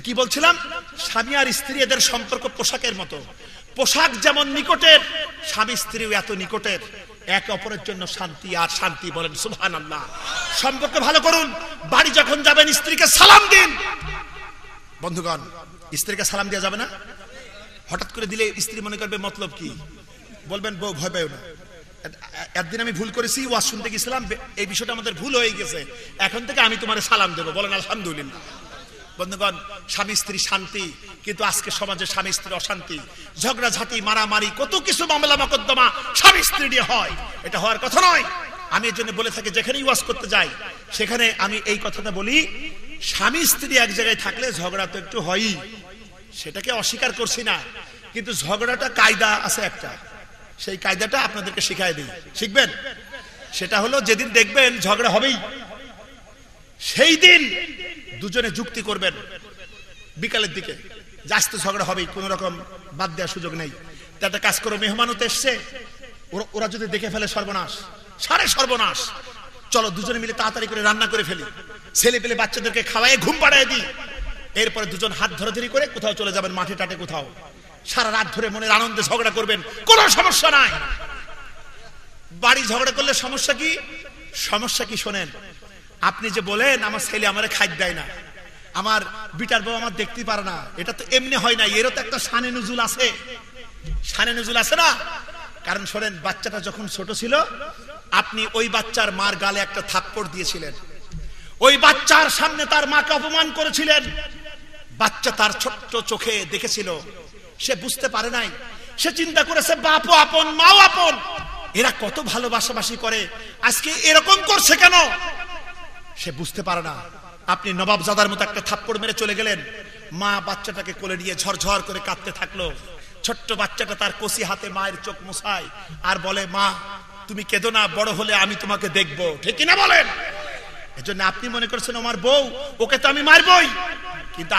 কি বলছিলাম, স্বামী আর স্ত্রী এদের সম্পর্ক পোশাকের মতো। পোশাক যেমন নিকটের, স্বামী স্ত্রীও এত নিকটের, একে অপরের জন্য শান্তি আর শান্তি। বলেন সুবহানাল্লাহ। সম্পর্ক ভালো করুন। বাড়ি যখন যাবেন স্ত্রীকে সালাম দিন। বন্ধুগণ, স্ত্রীকে সালাম দেওয়া যাবে না? হঠাৎ করে দিলে স্ত্রী মনে করবে মতলব কি, বলবেন বউ ভয় পাও না। একদিন আমি ভুল করেছি, ওয়াজ শুনতে গেছিলাম, এই বিষয়টা আমাদের ভুল হয়ে গেছে, এখন থেকে আমি তোমার সালাম দেবো। বলেন আলহামদুলিল্লাহ। বন্ধুগণ, স্বামী স্ত্রী শান্তি, কিন্তু আজকে সমাজে স্বামী স্ত্রী অশান্তি, ঝগড়াঝাটি, মারামারি, কত কিছু মামলা মোকদ্দমা স্বামী স্ত্রী নিয়ে হয়। এটা হওয়ার কথা নয়। আমি এর জন্য বলে থাকি, যেখানেই ওয়াজ করতে যাই সেখানে আমি এই কথাটা বলি, স্বামী স্ত্রী এক জায়গায় থাকলে ঝগড়া তো একটু হয়ই, সেটাকে অস্বীকার করছি না, কিন্তু ঝগড়াটা কায়দা আছে একটা, সেই কায়দাটা আপনাদেরকে শিখাই দিই, শিখবেন। সেটা হলো, যেদিন দেখবেন ঝগড়া হবেই সেই দিন দুজনে যুক্তি করবেন বিকালের দিকে, জাস্ত ঝগড়া হবেই, কোন রকম বাদ দেওয়ার সুযোগ নেই। একটা কাজ করো, মেহমান হতে এসছে, ওরা যদি দেখে ফেলে সর্বনাশ, সারে সর্বনাশ, চলো দুজনে মিলে তাড়াতাড়ি করে রান্না করে ফেলি, ছেলে পেলে বাচ্চাদেরকে খাওয়াই ঘুম পাড়ায় দিই, এরপরে দুজন হাত ধরাধরি করে কোথাও চলে যাবেন, মাঠে টাটে কোথাও, সারা রাত ধরে মনের আনন্দে ঝগড়া করবেন, কোনো সমস্যা নাই। বাড়ি ঝগড়া করলে সমস্যা কি? সমস্যা কি শোনেন, আপনি যে বলেন আমার ছেলে আমারে খাদ্য দেয় না, আমার বিটার বউ আমার দেখতে পারে না, এটা তো এমনি হয় না, এরও তো একটা শানে নুজুল আছে, শানে নুজুল আছে না? কারণ শোনেন, বাচ্চাটা যখন ছোট ছিল, আপনি ওই বাচ্চার মার গালে একটা থাপ্পড় দিয়েছিলেন, ওই বাচ্চার সামনে তার মাকে অপমান করেছিলেন, বাচ্চা তার ছোট্ট চোখে দেখেছিল, সে বুঝতে পারে নাই, সে চিন্তা করেছে বাপও আপন মাও আপন, এরা কত ভালোবাসাবাসি করে, আজকে এরকম করছে কেন, সে বুঝতে পারে না। আপনি নবাবজাদার মতো একটা থাপ্পড় মেরে চলে গেলেন, মা বাচ্চাটাকে কোলে নিয়ে ঝরঝর করে কাঁদতে থাকলো, ছোট্ট বাচ্চাটা তার কষি হাতে মায়ের চোখ মুছায় আর বলে, মা তুমি কেঁদো না, বড় হলে আমি তোমাকে দেখবো, ঠিক কিনা বলেন? এজন্য আপনি মনে করছেন আমার বউ, ওকে তো আমি মারবই, কিন্তু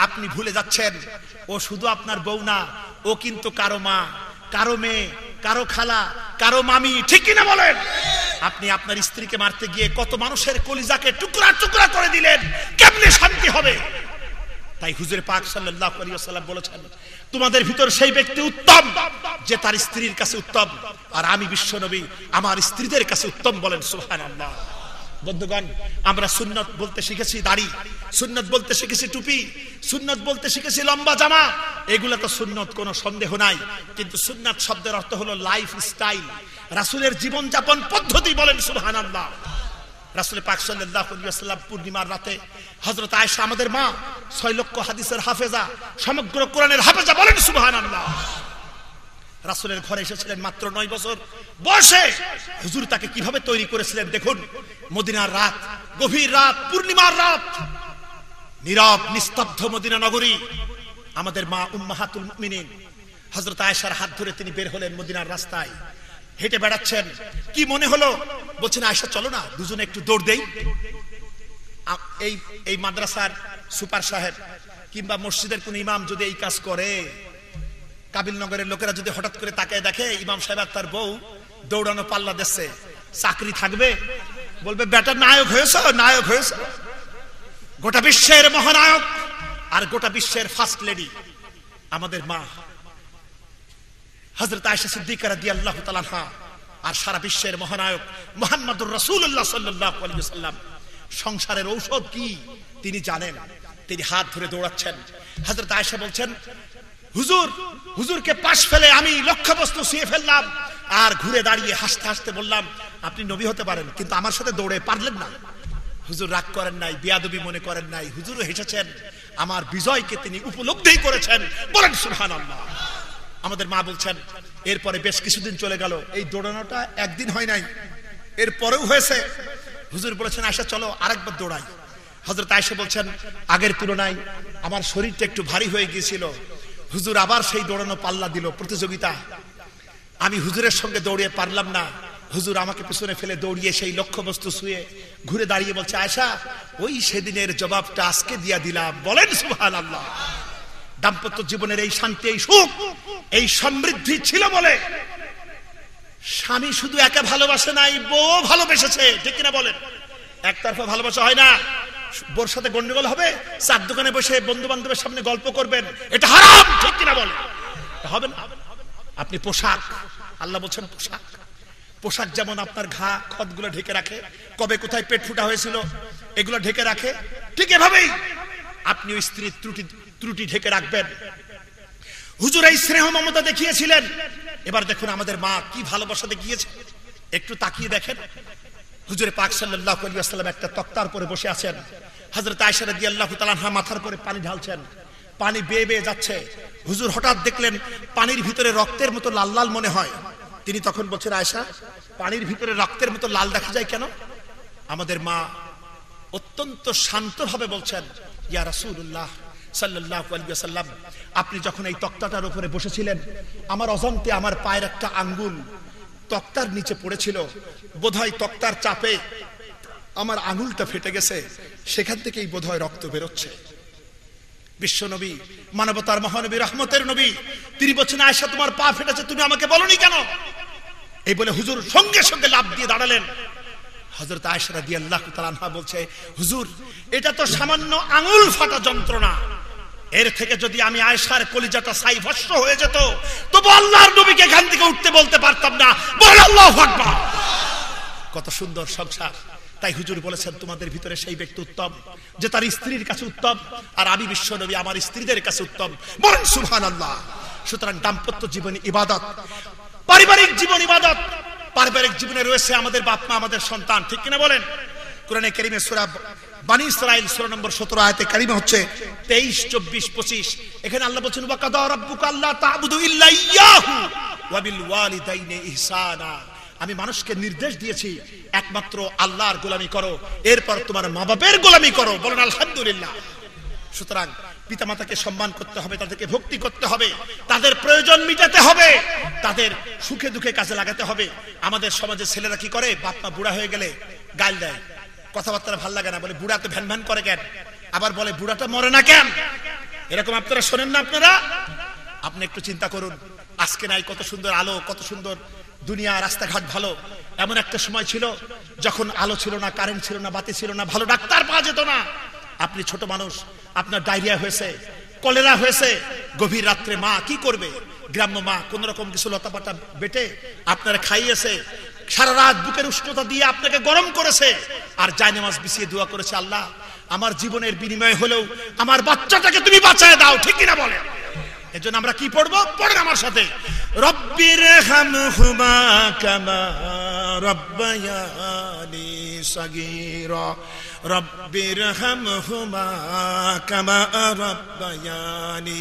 আপনি ভুলে যাচ্ছেন ও শুধু আপনার বউ না, ও কিন্তু কারো মা, কারো মেয়ে, কারো খালা, কারো মামি, ঠিক কিনা বলেন? আপনি আপনার স্ত্রীকে মারতে গিয়ে কত মানুষের কলিজাকে টুকরা টুকরা করে দিলেন, কেমনে শান্তি হবে? তাই হুজুর পাক সাল্লাল্লাহু আলাইহি ওয়াসাল্লাম বলেছেন, তোমাদের ভিতর সেই ব্যক্তি উত্তম যে তার স্ত্রীর কাছে উত্তম, আর আমি বিশ্ব নবী আমার স্ত্রীদের কাছে উত্তম। বলেন সুবহানাল্লাহ। বন্ধুগণ, আমরা সুন্নত বলতে শিখেছি দাড়ি, সুন্নত বলতে শিখেছি টুপি, সুন্নত বলতে শিখেছি লম্বা জামা, এগুলো তো সুন্নত, কোনো সন্দেহ নাই, কিন্তু সুন্নাত শব্দের অর্থ হলো লাইফ স্টাইল, রাসূলের জীবন যাপন পদ্ধতি। বলেন সুবহানাল্লাহ। রাসূল পাক সাল্লাল্লাহু আলাইহি ওয়াসাল্লাম পূর্ণিমার রাতে হযরত আয়েশা আমাদের মা 6 লক্ষ হাদিসের হাফেজা, সমগ্র কোরআনের হাফেজা, বলেন সুবহানাল্লাহ, রাসূলের ঘরে এসেছিলেন মাত্র 9 বছর বয়সে। হুজুর তাকে কিভাবে তৈরি করেছিলেন দেখুন। মদিনার রাত, গভীর রাত, পূর্ণিমার রাত, নীরব নিস্তব্ধ মদিনা নগরী, আমাদের মা উম্মাহাতুল মুমিনিন হযরত আয়েশার হাত ধরে তিনি বের হলেন মদিনার রাস্তায়, হেঁটে বেড়াচ্ছেন। কি মনে হলো? বলছেন, আয়েশা চলো না দুজনে একটু দৌড় দেই। এই মাদ্রাসার সুপার সাহেব কিংবা মসজিদের কোন ইমাম যদি এই কাজ করে, কাবিল নগরের লোকেরা যদি হঠাৎ করে তাকায় দেখে ইমাম সাহেব আর তার বউ দৌড়ানো পাল্লা দিচ্ছে, চাকরি থাকবে? বলবে বেটা নায়ক হয়েছ, নায়ক হয়েছ, গোটা বিশ্বের মহানায়ক আর গোটা বিশ্বের ফার্স্ট লেডি আমাদের মা হযরত আয়েশা সিদ্দিকা রাদিয়াল্লাহু তাআলা আনহা, আর সারা বিশ্বের মহানায়ক মুহাম্মদুর রাসূলুল্লাহ সাল্লাল্লাহু আলাইহি ওয়াসাল্লাম। সংসারের ঔষধ কি তিনি জানেন, তিনি হাত ধরে দৌড়াচ্ছেন। হযরত আয়েশা বলছেন, হুজুরকে পাশ ফেলে আমি লক্ষ্যবস্তু ছুঁয়ে ফেললাম, আর ঘুরে দাঁড়িয়ে হাসতে হাসতে বললাম, আপনি নবী হতে পারেন কিন্তু আমার সাথে দৌড়ে পারলেন না। হুজুর রাগ করেন নাই, বেয়াদবি মনে করেন নাই, হুজুরও হেসেছেন, আমার বিজয়কে তিনি উপলব্ধি করেছেন। বলেন সুবহানাল্লাহ। আমাদের মা বলছেন, এরপরে বেশ কিছুদিন চলে গেল, এই দৌড়ানোটা একদিন হয় নাই, এরপরেও হয়েছে। হুজুর বলেছেন, আয়েশা চলো আরেকবার দৌড়াই। হযরত আয়েশা বলছেন, আগের তুলনায় আমার শরীরটা একটু ভারী হয়ে গিয়েছিল। হুজুর আবার সেই দৌড়ানো পাল্লা দিল, প্রতিযোগিতা। আমি হুজুরের সঙ্গে দৌড়িয়ে পারলাম না, হুজুর আমাকে পিছনে ফেলে দৌড়িয়ে সেই লক্ষ্যবস্তু ছুঁয়ে ঘুরে দাঁড়িয়ে বলছে, আয়েশা ওই সেদিনের জবাবটা আজকে দিয়া দিলাম। বলেন সুবহানাল্লাহ। দাম্পত্য জীবনের এই শান্তি, এই সুখ, এই সমৃদ্ধি ছিল বলে স্বামী শুধু একা ভালোবাসে নাই, বউ ভালোবেসেছে, ঠিক কিনা বলেন? একতরফা ভালোবাসা হয় না। বোর সাথে গন্ডগোল হবে, চার দোকানে বসে বন্ধু বান্ধবের সামনে গল্প করবেন, এটা হারাম, ঠিক কিনা বলে? হবে না। আপনি পোশাক, আল্লাহ বলছেন পোশাক, পোশাক যেমন আপনার ঘা খতগুলো ঢেকে রাখে, কবে কোথায় পেট ফুটা হয়েছিল এগুলো ঢেকে রাখে, ঠিক এভাবেই আপনিও স্ত্রীর ত্রুটি ঢেকে রাখবেন। হুজুর এই স্নেহ মমতা দেখিয়েছিলেন, এবার দেখুন আমাদের মা কি ভালোবাসা দেখিয়েছে, একটু তাকিয়ে দেখেন। হুজুরে পাক সাল্লাল্লাহু আলাইহি ওয়াসাল্লাম একটা তক্তার উপরে বসে আছেন, হযরত আয়েশা রাদিয়াল্লাহু তাআলা আনহা মাথার উপরে পানি ঢালছেন, পানি বেয়ে বেয়ে যাচ্ছে। হুজুর হঠাৎ দেখলেন পানির ভিতরে রক্তের মতো লাল লাল মনে হয়। তিনি তখন বলছেন, আয়েশা, পানির ভিতরে রক্তের মতো লাল দেখা যায় কেন? আমাদের মা অত্যন্ত শান্তভাবে বলছেন, ইয়া রাসূলুল্লাহ সাল্লাল্লাহু আলাইহি ওয়াসাল্লাম, আপনি যখন এই তক্তাটার উপরে বসেছিলেন, আমার অজান্তে আমার পায়ের একটা আঙ্গুল তক্তার নিচে পড়েছিল, বোধহয় তক্তার চাপে আমার আঙুলটা ফেটে গেছে, সেখান থেকেই বোধহয় রক্ত বেরোচ্ছে। বিশ্ব নবী, মানবতার মহানবী, রহমতের নবী, তিনি বলছেন, আয়েশা তোমার পা ফেটেছে, তুমি আমাকে বলনি কেন? এই বলে হুজুর সঙ্গে সঙ্গে লাফ দিয়ে দাঁড়ালেন। হযরত আয়েশা রাদিয়াল্লাহু তাআলা আনহা বলছে, হুজুর এটা তো সামান্য আঙুল ফাটা যন্ত্রণা, এর থেকে যদি আমি আয়েশার কলিজাটা ছাই ভস্ম হয়ে যেত, তবু আল্লাহর নবীকে এখান থেকে উঠতে বলতে পারতাম না। বল আল্লাহু আকবার। কত সুন্দর সংসার। তাই হুজুর বলেছেন, তোমাদের ভিতরে সেই ব্যক্তি উত্তম যে তার স্ত্রীর কাছে উত্তম, আর আমি বিশ্ব নবী আমার স্ত্রীদের কাছে উত্তম। বলেন সুবহানাল্লাহ। সুতরাং দাম্পত্য জীবন ইবাদত, পারিবারিক জীবন ইবাদত। পারিবারিক জীবনে রয়েছে আমাদের বাপ মা, আমাদের সন্তান, ঠিক কিনা বলেন? কোরআনে কারীমে সূরা বানী ইসরাঈল সূরা নম্বর 17 আয়াতে কারীমা হচ্ছে 23, 24, 25। এখানে আল্লাহ বলেছেন, ওয়া কাদা রাব্বুকা আল্লা তা'বুদু ইল্লা ইয়্যাহু ওয়া বিল ওয়ালিদাইনি ইহসানা। আমি মানুষকে নির্দেশ দিয়েছি একমাত্র আল্লাহর গোলামি করো, এরপর তোমার মা বাপের গোলামি করো। বলেন আলহামদুলিল্লাহ। সুতরাং পিতামাতাকে সম্মান করতে হবে, তাদেরকে ভক্তি করতে হবে, তাদের প্রয়োজন মিটাতে হবে, তাদের সুখে দুঃখে কাজে লাগাতে হবে। আমাদের সমাজে ছেলেরা কি করে, বাপ মা বুড়া হয়ে গেলে গাল দেয়, কথাবার্তা ভাল লাগে না, বলে বুড়া তো ভ্যান ভ্যান করে কেন, আবার বলে বুড়াটা মরে না কেন। এরকম আপনারা শোনেন না? আপনারা আপনি একটু চিন্তা করুন, আজকে নাই কত সুন্দর আলো, কত সুন্দর দুনিয়া, রাস্তাঘাট ভালো। এমন একটা সময় ছিল যখন আলো ছিল না, কারেন্ট ছিল না, বাতি ছিল না, ভালো ডাক্তার পাওয়া যেত না। আপনি ছোট মানুষ, আপনার ডায়রিয়া হয়েছে, কলেরা হয়েছে, গভীর রাত্রে মা কি করবে? গ্রাম্য মা কোন রকম কিছু লতাপাতা বেটে আপনারা খাইয়েছে, সারা রাত বুকের উষ্ণতা দিয়ে আপনাকে গরম করেছে, আর জায়নামাজ বিছিয়ে দোয়া করেছে, আল্লাহ আমার জীবনের বিনিময় হলেও আমার বাচ্চাটাকে তুমি বাঁচায় দাও, ঠিক কিনা বলে? এজন্য আমরা কি পড়বো? পড়েন আমার সাথে, রব্বিরহামহুমা কামা রব্বায়ানি সাগীরা, রব্বিরহামহুমা কামা রব্বায়ানি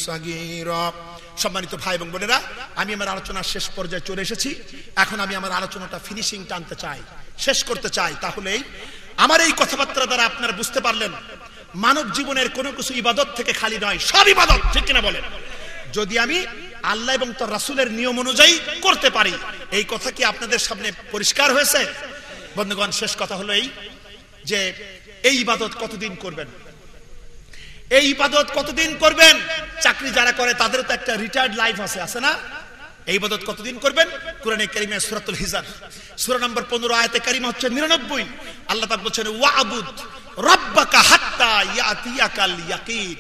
সাগীরা। সম্মানিত ভাই এবং বোনেরা, আমি আমার আলোচনার শেষ পর্যায়ে চলে এসেছি। এখন আমি আমার আলোচনাটা ফিনিশিং টানতে চাই, শেষ করতে চাই। তাহলেই আমার এই কথাবার্তা দ্বারা আপনারা বুঝতে পারলেন মানব জীবনের কোনো কিছু ইবাদত থেকে খালি নয়, সব ইবাদত, ঠিক কিনা বলেন? যদি আমি আল্লাহ এবং তার রাসূলের নিয়ম অনুযায়ী করতে পারি। এই কথা কি আপনাদের সামনে পরিষ্কার হয়েছে? বন্ধুগণ, শেষ কথা হলো এই যে এই ইবাদত কতদিন করবেন? এই ইবাদত কতদিন করবেন? চাকরি যারা করে তাদের তো একটা রিটায়ার্ড লাইফ আছে, আছে না? এই ইবাদত কতদিন করবেন? কোরআনে কারীমে সূরাতুল হিজর সূরা নম্বর 15 আয়াতে কারীমা হচ্ছে 99। আল্লাহ পাক বলেন, ওয়া'বুদ রাব্বাকা হাত্তা ইয়াতিয়াকাল ইয়াকিন,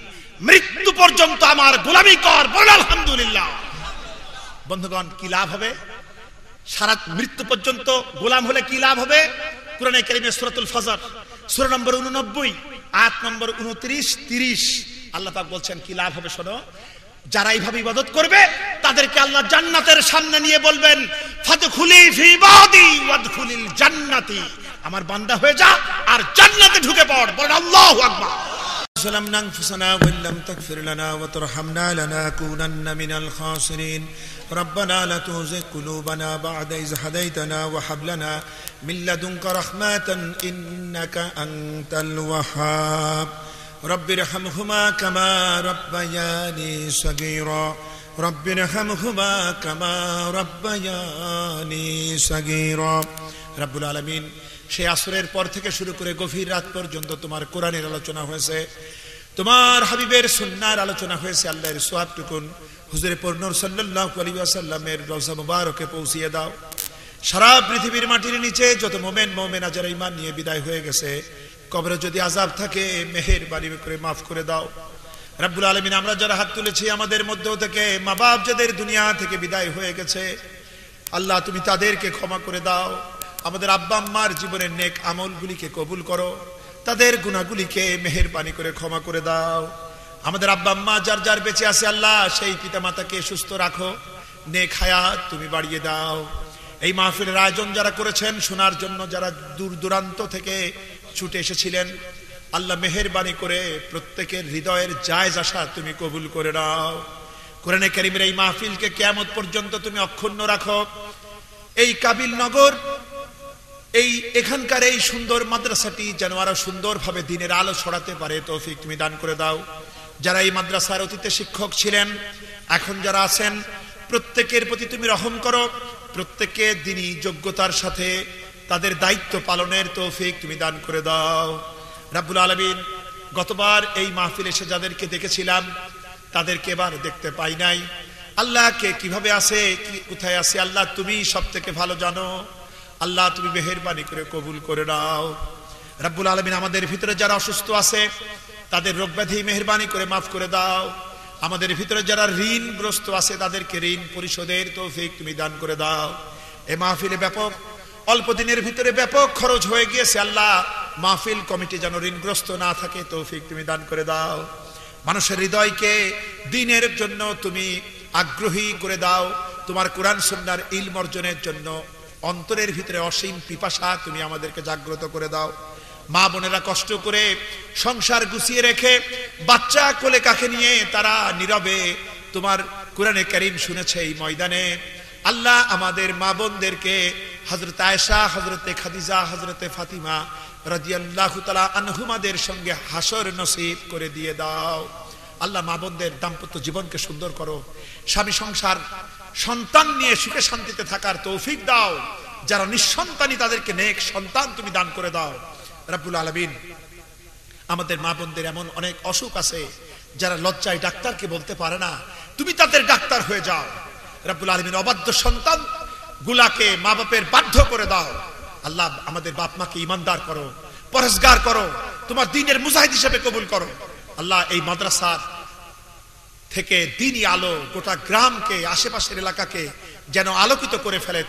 মৃত্যু পর্যন্ত আমার গোলামি কর। বল আলহামদুলিল্লাহ। বন্ধুগণ, কি লাভ হবে? সারা মৃত্যু পর্যন্ত গোলাম হলে কি লাভ হবে? কোরআনে কারীমে সূরাতুল ফজর সূরা নম্বর 89 আয়াত নম্বর 29, 30 আল্লাহ পাক বলছেন কি লাভ হবে শোনো। যারা এইভাবে ইবাদত করবে তাদেরকে আল্লাহ জান্নাতের সামনে নিয়ে বলবেন, ফাদখুলি ফি ইবাদি ওয়াদখুলিল জান্নাতি, আমার বান্দা হয়ে যা আর জান্নাতে ঢুকে পড়। বল আল্লাহু আকবার। ظلمنا أنفسنا وإن لم تغفر لنا وترحمنا لنكونن من الخاسرين ربنا لا تزغ قلوبنا بعد إذ هديتنا وهب لنا من لدنك رحمة إنك أنت الوهاب رب ارحمهما كما ربياني صغيرا رب ارحمهما كما ربياني صغيرا رب العالمين। সেই আসরের পর থেকে শুরু করে গভীর রাত পর্যন্ত তোমার কোরআনের আলোচনা হয়েছে, তোমার হাবিবের সুন্নাহর আলোচনা হয়েছে। আল্লাহর সওয়াবটুকুন হুজুরে পূর্ণর সাল্লাল্লাহু আলাইহি ওয়াসাল্লামের রওজা মুবারকে পৌঁছিয়ে দাও। সারা পৃথিবীর মাটির নিচে যত মুমিন মুমিনা যারা ঈমান নিয়ে বিদায় হয়ে গেছে, কবরে যদি আযাব থাকে মেহেরবানি করে মাফ করে দাও। রব্বুল আলামিন আমরা যারা হাত তুলেছি আমাদের মধ্য থেকে মা বাপ যাদের দুনিয়া থেকে বিদায় হয়ে গেছে, আল্লাহ তুমি তাদেরকে ক্ষমা করে দাও। আমাদের আব্বা আম্মার জীবনের নেক আমলগুলিকে কবুল করো, তাদের গুনাহগুলিকে মেহেরবানি করে ক্ষমা করে দাও। আমাদের আব্বা আম্মা যার যার বেঁচে আছে আল্লাহ সেই পিতা মাতাকে সুস্থ রাখো, নেক হায়াত তুমি বাড়িয়ে দাও। এই মাহফিলের আয়োজন যারা করেছেন শোনার জন্য, যারা দূর দূরান্ত থেকে ছুটে এসেছিলেন, আল্লাহ মেহেরবানি করে প্রত্যেকের হৃদয়ের জায়েজ আশা তুমি কবুল করে নাও। কোরআনে কারীমের এই মাহফিলকে কিয়ামত পর্যন্ত তুমি অক্ষুণ্ণ রাখো। এই কাবিল নগর, এখানকার এই সুন্দর মাদ্রাসাটি যেন আরো সুন্দরভাবে দিনের আলো ছড়াতে পারে তৌফিক তুমি দান করে দাও। যারা এই মাদ্রাসার অতীতে শিক্ষক ছিলেন, এখন যারা আছেন, প্রত্যেকের প্রতি তুমি রহম করো। প্রত্যেককে দিনী যোগ্যতার সাথে তাদের দায়িত্ব পালনের তৌফিক তুমি দান করে দাও। রাব্বুল আলামিন, গতবার এই মাহফিলে এসে যাদেরকে দেখেছিলাম তাদেরকে এবার দেখতে পাই নাই। আল্লাহ কে কিভাবে আছে, কি কোথায় আছে, আল্লাহ তুমি সব থেকে ভালো জানো। আল্লাহ তুমি মেহেরবানি করে কবুল করে নাও। রাব্বুল আলামিন, আমাদের ভিতরে যারা অসুস্থ আছে তাদের রোগ ব্যাধি মেহেরবানি করে মাফ করে দাও। আমাদের ভিতরে যারা ঋণগ্রস্ত আছে তাদেরকে ঋণ পরিশোধের তৌফিক তুমি দান করে দাও। এই মাহফিলে ব্যাপক অল্প দিনের ভিতরে ব্যাপক খরচ হয়ে গিয়েছে, আল্লাহ মাহফিল কমিটি যেন ঋণগ্রস্ত না থাকে তৌফিক তুমি দান করে দাও। মানুষের হৃদয়কে দ্বীনের জন্য তুমি আগ্রহী করে দাও। তোমার কোরআন সুন্নাহর ইলম অর্জনের জন্য অন্তরের ভিতরে অসীম পিপাসা তুমি আমাদেরকে জাগ্রত করে দাও। মা বোনেরা কষ্ট করে সংসার গুছিয়ে রেখে বাচ্চা কোলে কাকে নিয়ে তারা নীরবে তোমার কোরআনে কারীম শুনেছে এই ময়দানে। আল্লাহ আমাদের মা বোনদেরকে হযরত আয়েশা, হযরতে খাদিজা, হযরতে ফাতিমা রাদিয়াল্লাহু তাআলা আনহুমাদের সঙ্গে হাসর নসিব করে দিয়ে দাও। আল্লাহ মা বোনদের দাম্পত্য জীবনকে সুন্দর করো। স্বামী সংসার সন্তান নিয়ে সুখে শান্তিতে থাকার তৌফিক দাও। যারা নিঃসন্তানী তাদেরকে নেক সন্তান তুমি দান করে দাও। রাব্বুল আলামিন, আমাদের মা বোনদের এমন অনেক অসুখ আছে যারা লজ্জায় ডাক্তারকে বলতে পারে না, তুমি তাদের ডাক্তার হয়ে যাও। রাব্বুল আলামিন, অবাধ্য সন্তান গুলাকে মা বাপের বাধ্য করে দাও। আল্লাহ আমাদের বাপ মাকে ইমানদার করো, পরহেজগার করো, তোমার দ্বীনের মুজাহিদ হিসেবে কবুল করো। আল্লাহ এই মাদ্রাসার থেকে দ্বীনি আলো গোটা গ্রামকে, আশেপাশের এলাকাকে যেন আলোকিত করে ফেলে।